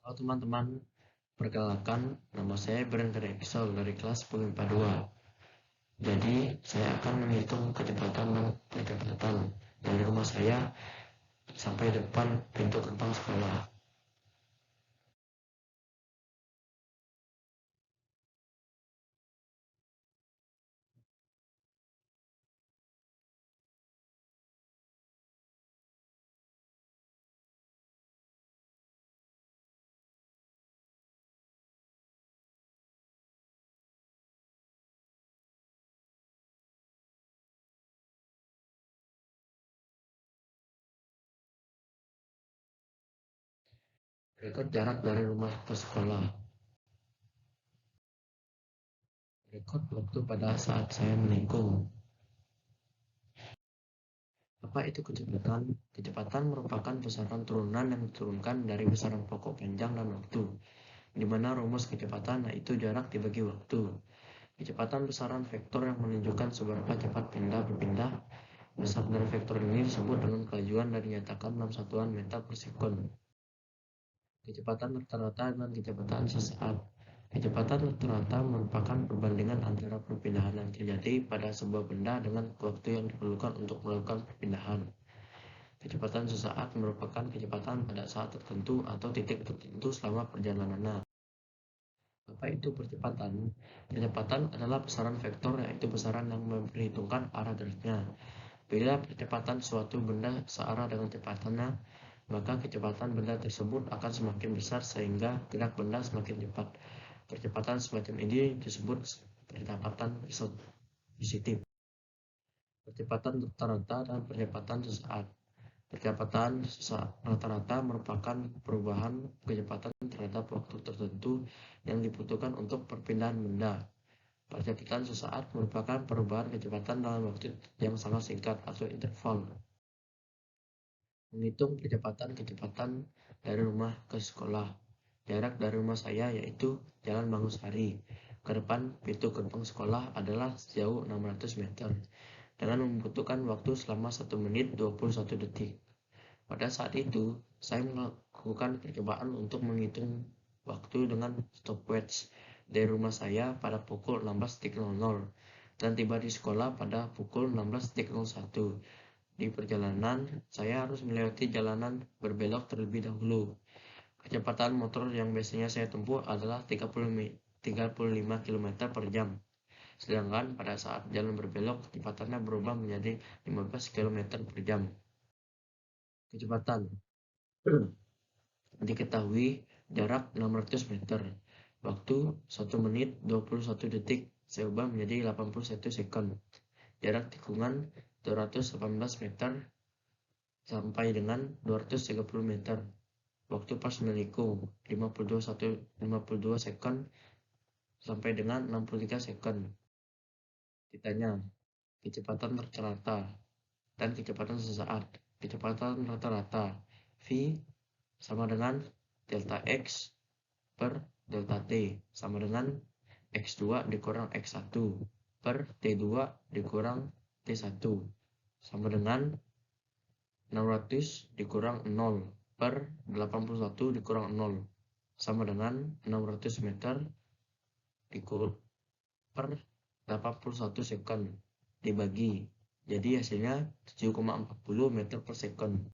Halo teman-teman, perkenalkan nama saya Brandon Exel dari kelas 10 IPA 2. Jadi saya akan menghitung kecepatan dari rumah saya sampai depan pintu gerbang sekolah. Rekod jarak dari rumah ke sekolah. Rekod waktu pada saat saya menikung. Apa itu kecepatan? Kecepatan merupakan besaran turunan yang diturunkan dari besaran pokok panjang dan waktu, di mana rumus kecepatan yaitu jarak dibagi waktu. Kecepatan besaran vektor yang menunjukkan seberapa cepat benda berpindah. Besar dari vektor ini disebut dengan kelajuan dan dinyatakan dalam satuan meter per sekon. Kecepatan rata-rata dan kecepatan sesaat. Kecepatan rata-rata merupakan perbandingan antara perpindahan yang terjadi pada sebuah benda dengan waktu yang diperlukan untuk melakukan perpindahan. Kecepatan sesaat merupakan kecepatan pada saat tertentu atau titik tertentu selama perjalanannya. Apa itu percepatan? Percepatan adalah besaran vektor, yaitu besaran yang memperhitungkan arah geraknya. Bila percepatan suatu benda searah dengan kecepatannya, maka kecepatan benda tersebut akan semakin besar sehingga gerak benda semakin cepat. Percepatan semacam ini disebut percepatan positif. Percepatan rata-rata dan percepatan sesaat. Percepatan rata-rata merupakan perubahan kecepatan terhadap waktu tertentu yang dibutuhkan untuk perpindahan benda. Percepatan sesaat merupakan perubahan kecepatan dalam waktu yang sangat singkat atau interval. Menghitung kecepatan dari rumah ke sekolah. Jarak dari rumah saya yaitu Jalan Bangusari ke depan pintu gerbang sekolah adalah sejauh 600 meter dengan membutuhkan waktu selama 1 menit 21 detik. Pada saat itu, saya melakukan percobaan untuk menghitung waktu dengan stopwatch dari rumah saya pada pukul 16.00 dan tiba di sekolah pada pukul 16.01. Di perjalanan, saya harus melewati jalanan berbelok terlebih dahulu. Kecepatan motor yang biasanya saya tempuh adalah 35 km per jam. Sedangkan pada saat jalan berbelok, kecepatannya berubah menjadi 15 km per jam. Kecepatan diketahui jarak 600 meter. Waktu 1 menit 21 detik saya ubah menjadi 81 sekon. Jarak tikungan 218 meter sampai dengan 230 meter. Waktu pas menikung 52 sekon sampai dengan 63 sekon. Ditanya kecepatan rata-rata dan kecepatan sesaat. Kecepatan rata-rata V sama dengan delta X per delta T sama dengan X2 dikurang X1 per T2 dikurang T1 sama dengan 600 dikurang 0 per 81 dikurang 0 sama dengan 600 meter dikurang per 81 sekon dibagi. Jadi hasilnya 7,40 meter per sekon.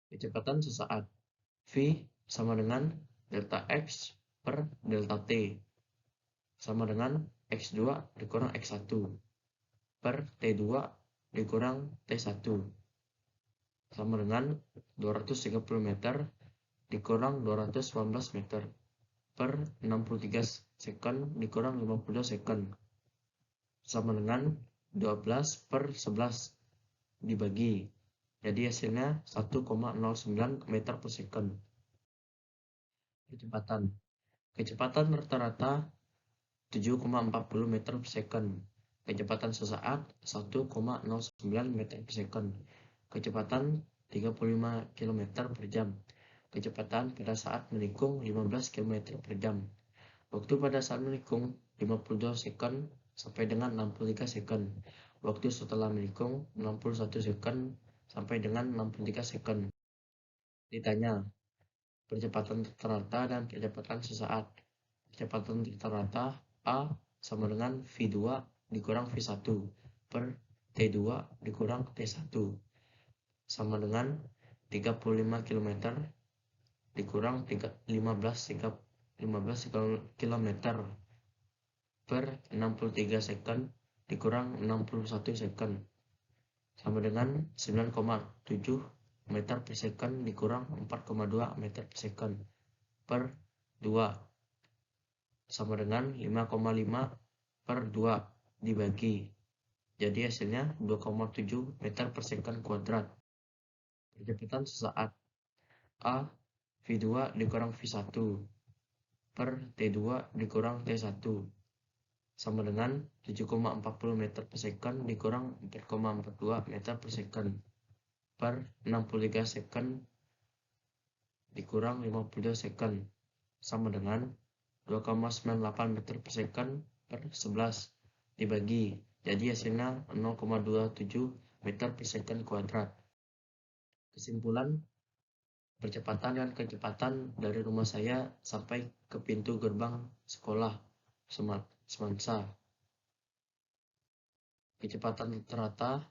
Kecepatan sesaat V sama dengan delta X per delta T sama dengan X2 dikurang X1 per T2 dikurang T1 sama dengan 230 meter dikurang 218 meter per 63 sekon dikurang 50 sekon sama dengan 12 per 11 dibagi. Jadi hasilnya 1,09 meter per sekon. Kecepatan rata-rata 7,40 meter per sekon. Kecepatan sesaat 1,09 meter per sekon. Kecepatan 35 km per jam. Kecepatan pada saat menikung 15 km per jam. Waktu pada saat menikung 52 sekon sampai dengan 63 second. Waktu setelah menikung 61 second sampai dengan 63 second. Ditanya, percepatan rata dan kecepatan sesaat. Kecepatan rata A sama dengan V2 dikurang V1 per T2 dikurang T1 sama dengan 35 km dikurang 15 km per 63 second dikurang 61 second sama dengan 9,7 meter per second dikurang 4,2 meter per second per 2 sama dengan 5,5 per 2 dibagi. Jadi hasilnya 2,7 meter per second kuadrat. Percepatan sesaat A V2 dikurang V1 per T2 dikurang T1 sama dengan 7,40 meter per second dikurang 4,42 meter per second per 63 second dikurang 52 second sama dengan 2,98 meter per second per 11 dibagi. Jadi hasilnya 0,27 meter per second kuadrat. Kesimpulan, percepatan dan kecepatan dari rumah saya sampai ke pintu gerbang sekolah Semansa. Kecepatan rata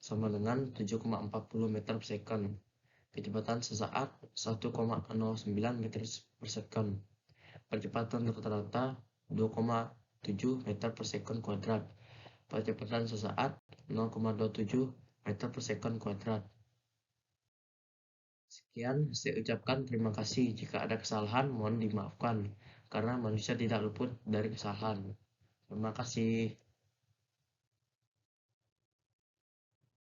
sama dengan 7,40 meter per second. Kecepatan sesaat 1,09 meter per second. Percepatan rata-rata 2,7 meter per second kuadrat. Percepatan sesaat 0,27 meter per second kuadrat. Sekian, saya ucapkan terima kasih. Jika ada kesalahan, mohon dimaafkan, karena manusia tidak luput dari kesalahan. Terima kasih.